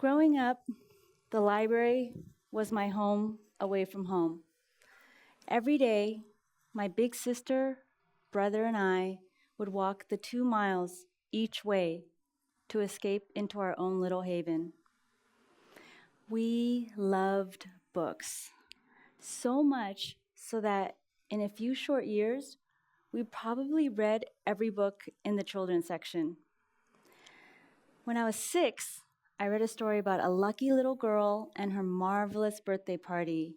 Growing up, the library was my home away from home. Every day, my big sister, brother, and I would walk the 2 miles each way to escape into our own little haven. We loved books, so much so that in a few short years, we probably read every book in the children's section. When I was 6, I read a story about a lucky little girl and her marvelous birthday party,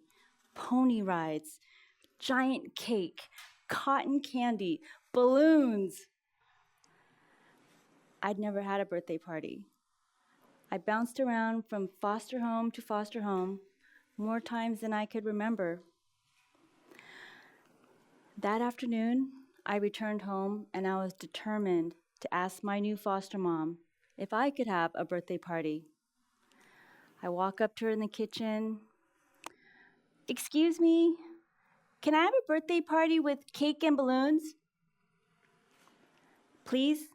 pony rides, giant cake, cotton candy, balloons. I'd never had a birthday party. I bounced around from foster home to foster home more times than I could remember. That afternoon, I returned home and I was determined to ask my new foster mom if I could have a birthday party. I walk up to her in the kitchen. "Excuse me, can I have a birthday party with cake and balloons? Please?"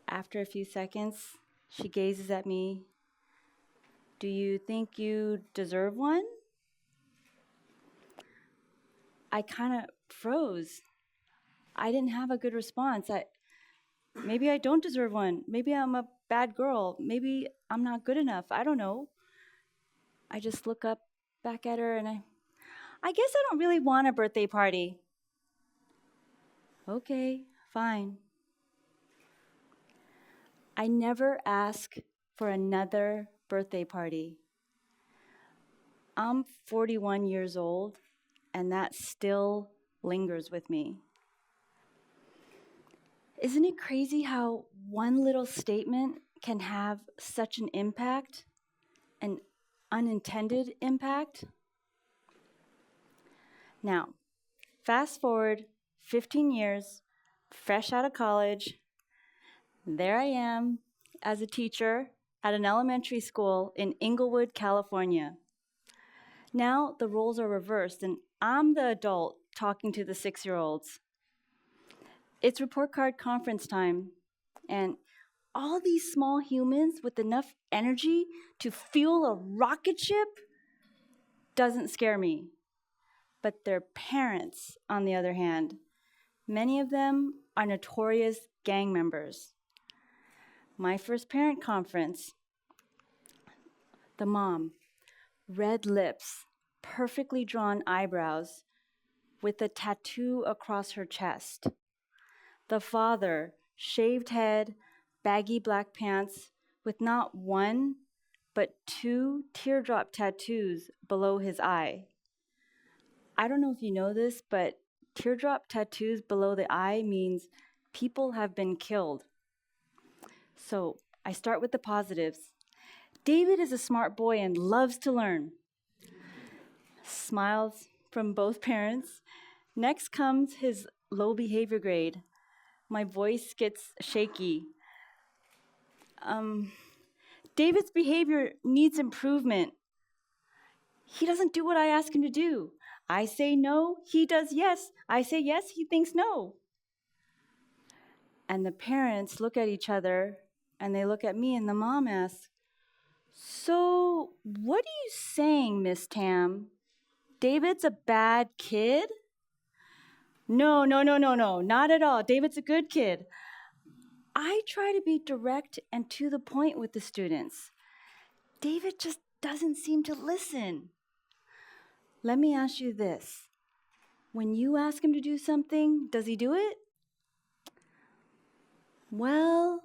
After a few seconds, she gazes at me. "Do you think you deserve one?" I kind of froze. I didn't have a good response. Maybe I don't deserve one. Maybe I'm a bad girl. Maybe I'm not good enough. I don't know. I just look up back at her and I guess I don't really want a birthday party. Okay, fine. I never ask for another birthday party. I'm 41 years old, and that still lingers with me. Isn't it crazy how one little statement can have such an impact, an unintended impact? Now, fast forward 15 years, fresh out of college, there I am as a teacher at an elementary school in Englewood, California. Now the roles are reversed and I'm the adult talking to the 6-year-olds. It's report card conference time, and all these small humans with enough energy to fuel a rocket ship doesn't scare me. But their parents, on the other hand, many of them are notorious gang members. My first parent conference, the mom, red lips, perfectly drawn eyebrows, with a tattoo across her chest. The father, shaved head, baggy black pants, with not one, but 2 teardrop tattoos below his eye. I don't know if you know this, but teardrop tattoos below the eye means people have been killed. So I start with the positives. David is a smart boy and loves to learn. Smiles from both parents. Next comes his low behavior grade. My voice gets shaky. David's behavior needs improvement. He doesn't do what I ask him to do. I say no, he does yes. I say yes, he thinks no. And the parents look at each other, and they look at me, and the mom asks, "So, what are you saying, Miss Tam? David's a bad kid?" No, not at all. David's a good kid. I try to be direct and to the point with the students. David just doesn't seem to listen. Let me ask you this. When you ask him to do something, does he do it? Well,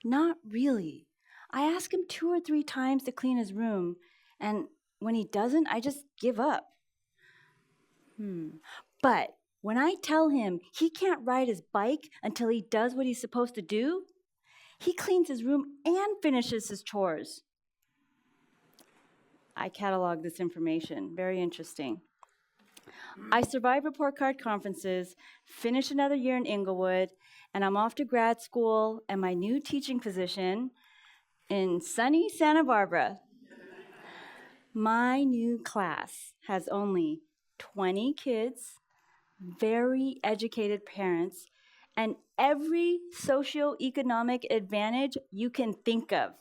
not really. I ask him 2 or 3 times to clean his room, and when he doesn't, I just give up. But when I tell him he can't ride his bike until he does what he's supposed to do, he cleans his room and finishes his chores. I catalog this information. Very interesting. I survive report card conferences, finish another year in Englewood, and I'm off to grad school and my new teaching position in sunny Santa Barbara. My new class has only 20 kids, very educated parents, and every socioeconomic advantage you can think of.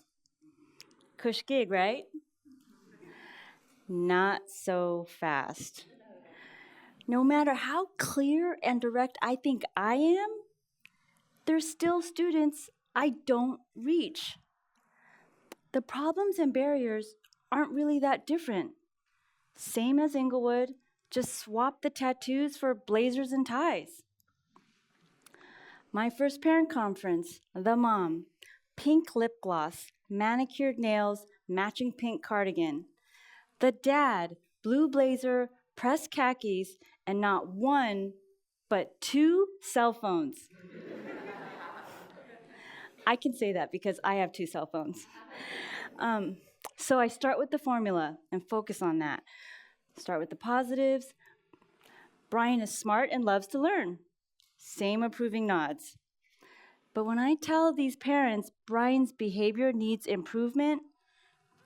Cush gig, right? Not so fast. No matter how clear and direct I think I am, there's still students I don't reach. The problems and barriers aren't really that different. Same as Englewood, just swap the tattoos for blazers and ties. My first parent conference, the mom, pink lip gloss, manicured nails, matching pink cardigan. The dad, blue blazer, pressed khakis, and not one, but 2 cell phones. I can say that because I have 2 cell phones. So I start with the formula and focus on that. Start with the positives. Brian is smart and loves to learn. Same approving nods. But when I tell these parents Brian's behavior needs improvement,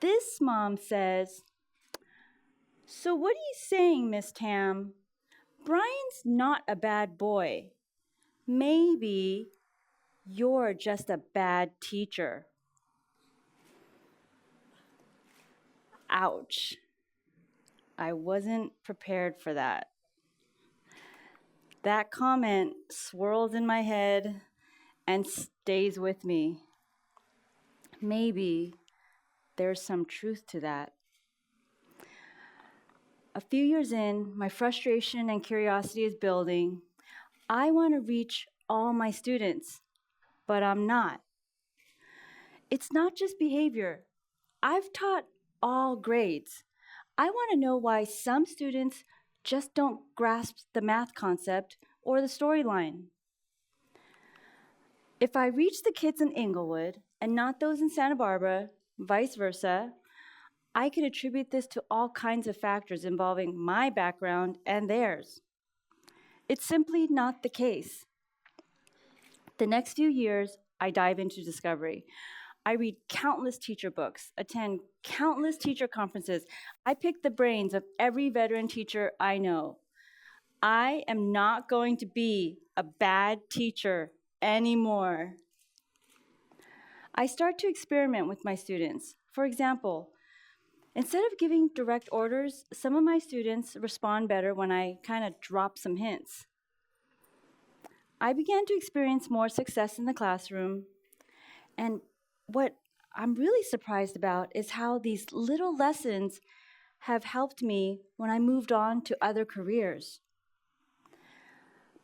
this mom says, "So what are you saying, Miss Tam? Brian's not a bad boy. Maybe you're just a bad teacher." Ouch. I wasn't prepared for that. That comment swirls in my head and stays with me. Maybe there's some truth to that. A few years in, my frustration and curiosity is building. I want to reach all my students, but I'm not. It's not just behavior. I've taught all grades. I want to know why some students just don't grasp the math concept or the storyline. If I reach the kids in Englewood and not those in Santa Barbara, vice versa, I could attribute this to all kinds of factors involving my background and theirs. It's simply not the case. The next few years, I dive into discovery. I read countless teacher books, attend countless teacher conferences. I pick the brains of every veteran teacher I know. I am not going to be a bad teacher anymore. I start to experiment with my students. For example, instead of giving direct orders, some of my students respond better when I kind of drop some hints. I began to experience more success in the classroom, and what I'm really surprised about is how these little lessons have helped me when I moved on to other careers.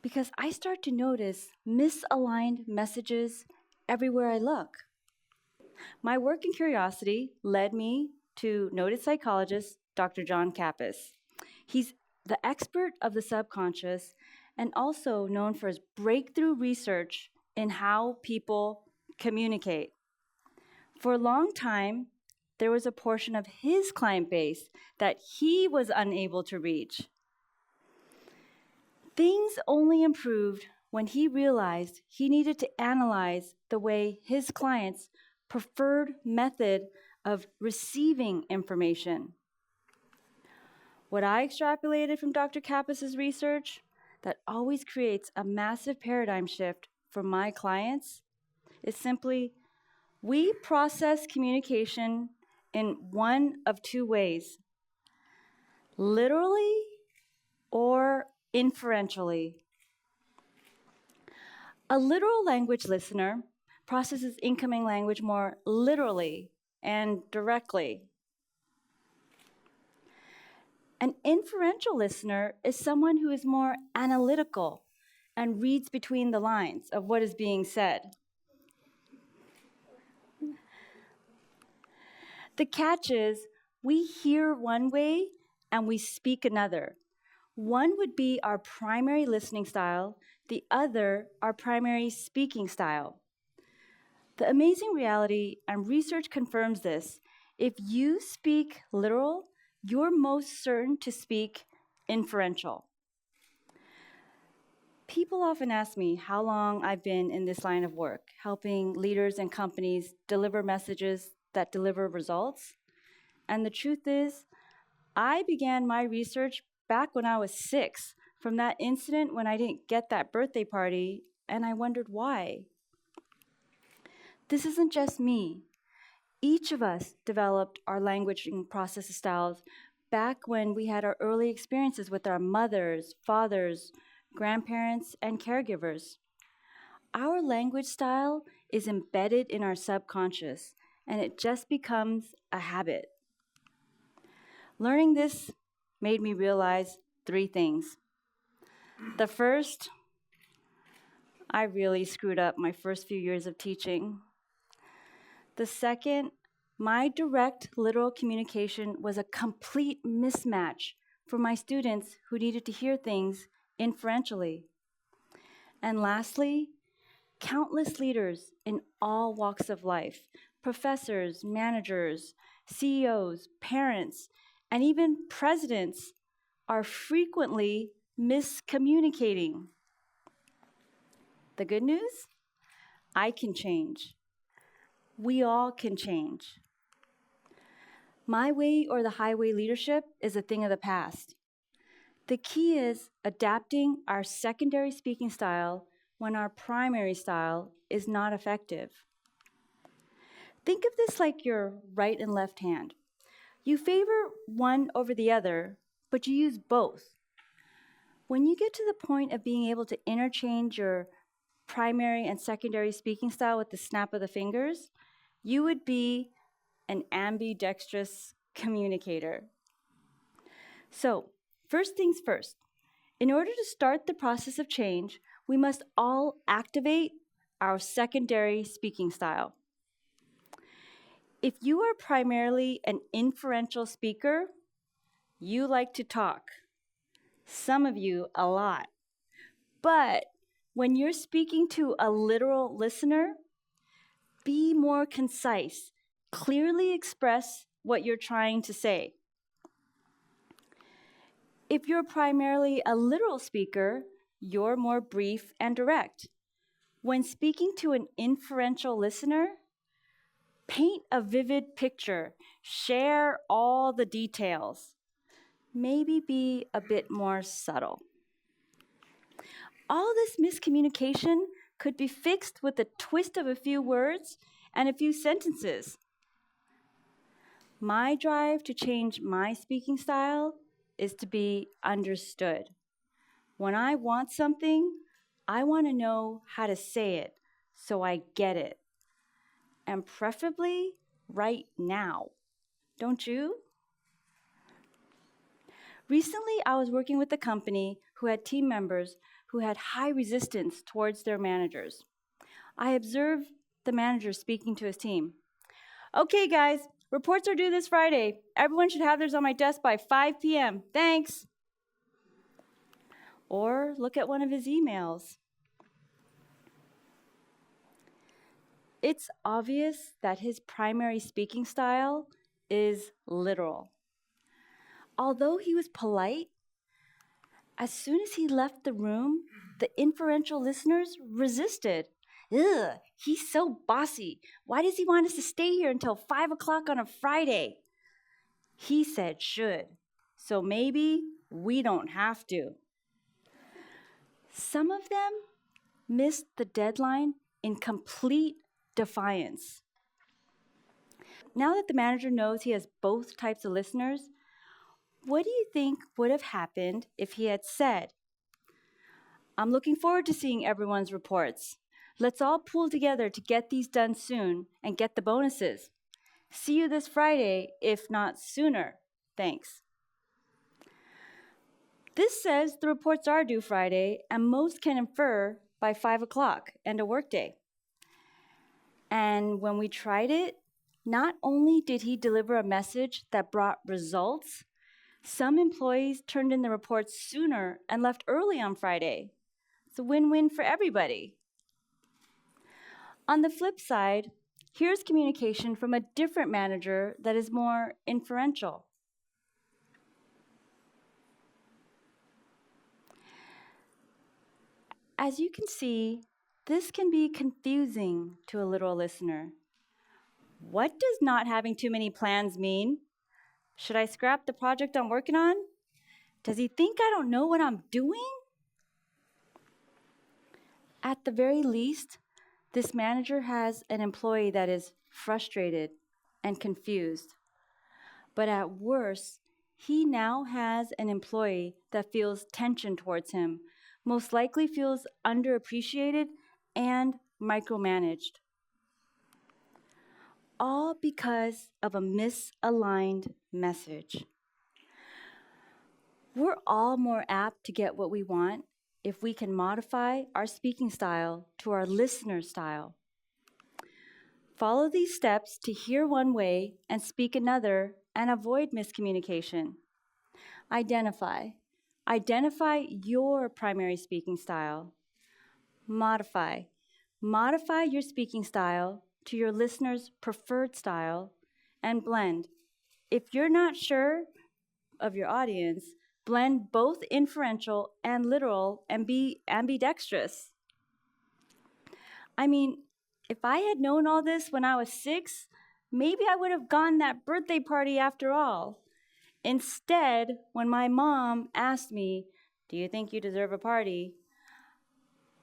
Because I start to notice misaligned messages everywhere I look. My work and curiosity led me to noted psychologist Dr. John Kappas. He's the expert of the subconscious and also known for his breakthrough research in how people communicate. For a long time, there was a portion of his client base that he was unable to reach. Things only improved when he realized he needed to analyze the way his clients' preferred method of receiving information. What I extrapolated from Dr. Kappas's research that always creates a massive paradigm shift for my clients is simply, we process communication in one of 2 ways: literally or inferentially. A literal language listener processes incoming language more literally and directly. An inferential listener is someone who is more analytical and reads between the lines of what is being said. The catch is, we hear one way and we speak another. One would be our primary listening style, the other our primary speaking style. The amazing reality, and research confirms this, if you speak literal, you're most certain to speak inferential. People often ask me how long I've been in this line of work, helping leaders and companies deliver messages that deliver results. And the truth is, I began my research back when I was 6, from that incident when I didn't get that birthday party, and I wondered why. This isn't just me. Each of us developed our language and processing styles back when we had our early experiences with our mothers, fathers, grandparents, and caregivers. Our language style is embedded in our subconscious, and it just becomes a habit. Learning this made me realize 3 things. The first, I really screwed up my first few years of teaching. The second, my direct literal communication was a complete mismatch for my students who needed to hear things inferentially. And lastly, countless leaders in all walks of life, professors, managers, CEOs, parents, and even presidents are frequently miscommunicating. The good news? I can change. We all can change. My way or the highway leadership is a thing of the past. The key is adapting our secondary speaking style when our primary style is not effective. Think of this like your right and left hand. You favor one over the other, but you use both. When you get to the point of being able to interchange your primary and secondary speaking style with the snap of the fingers, you would be an ambidextrous communicator. So, first things first, in order to start the process of change, we must all activate our secondary speaking style. If you are primarily an inferential speaker, you like to talk. Some of you a lot. But when you're speaking to a literal listener, be more concise. Clearly express what you're trying to say. If you're primarily a literal speaker, you're more brief and direct. When speaking to an inferential listener, paint a vivid picture. Share all the details. Maybe be a bit more subtle. All this miscommunication could be fixed with a twist of a few words and a few sentences. My drive to change my speaking style is to be understood. When I want something, I want to know how to say it so I get it. And preferably right now. Don't you? Recently, I was working with a company who had team members who had high resistance towards their managers. I observed the manager speaking to his team. Okay, guys, reports are due this Friday. Everyone should have theirs on my desk by 5 p.m. Thanks. Or look at one of his emails. It's obvious that his primary speaking style is literal. Although he was polite, as soon as he left the room, the inferential listeners resisted. Ugh, he's so bossy. Why does he want us to stay here until 5 o'clock on a Friday? He said should, so maybe we don't have to. Some of them missed the deadline in complete defiance. Now that the manager knows he has both types of listeners, what do you think would have happened if he had said, I'm looking forward to seeing everyone's reports. Let's all pool together to get these done soon and get the bonuses. See you this Friday, if not sooner. Thanks. This says the reports are due Friday, and most can infer by 5 o'clock and a workday. And when we tried it, not only did he deliver a message that brought results, some employees turned in the reports sooner and left early on Friday. It's a win-win for everybody. On the flip side, here's communication from a different manager that is more inferential. As you can see, this can be confusing to a literal listener. What does not having too many plans mean? Should I scrap the project I'm working on? Does he think I don't know what I'm doing? At the very least, this manager has an employee that is frustrated and confused. But at worst, he now has an employee that feels tension towards him, most likely feels underappreciated and micromanaged. All because of a misaligned message. We're all more apt to get what we want if we can modify our speaking style to our listener's style. Follow these steps to hear one way and speak another and avoid miscommunication. Identify. Identify your primary speaking style. Modify. Modify your speaking style to your listener's preferred style, and blend. If you're not sure of your audience, blend both inferential and literal and be ambidextrous. I mean, if I had known all this when I was 6, maybe I would have gone that birthday party after all. Instead, when my mom asked me, "Do you think you deserve a party?"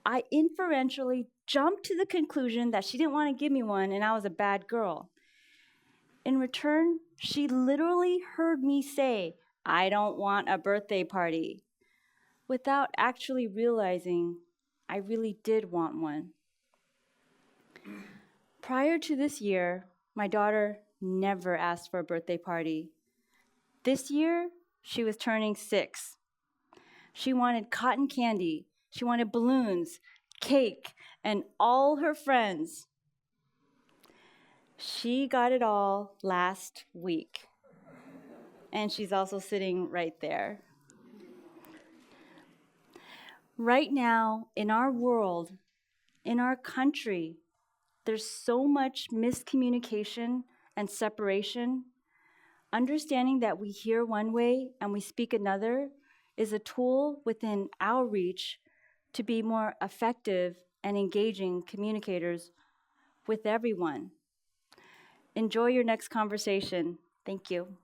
I inferentially jumped to the conclusion that she didn't want to give me one and I was a bad girl. In return, she literally heard me say, "I don't want a birthday party," without actually realizing I really did want one. Prior to this year, my daughter never asked for a birthday party. This year, she was turning 6. She wanted cotton candy, she wanted balloons, cake, and all her friends. She got it all last week. And she's also sitting right there. Right now, in our world, in our country, there's so much miscommunication and separation. Understanding that we hear one way and we speak another is a tool within our reach to be more effective and engaging communicators with everyone. Enjoy your next conversation. Thank you.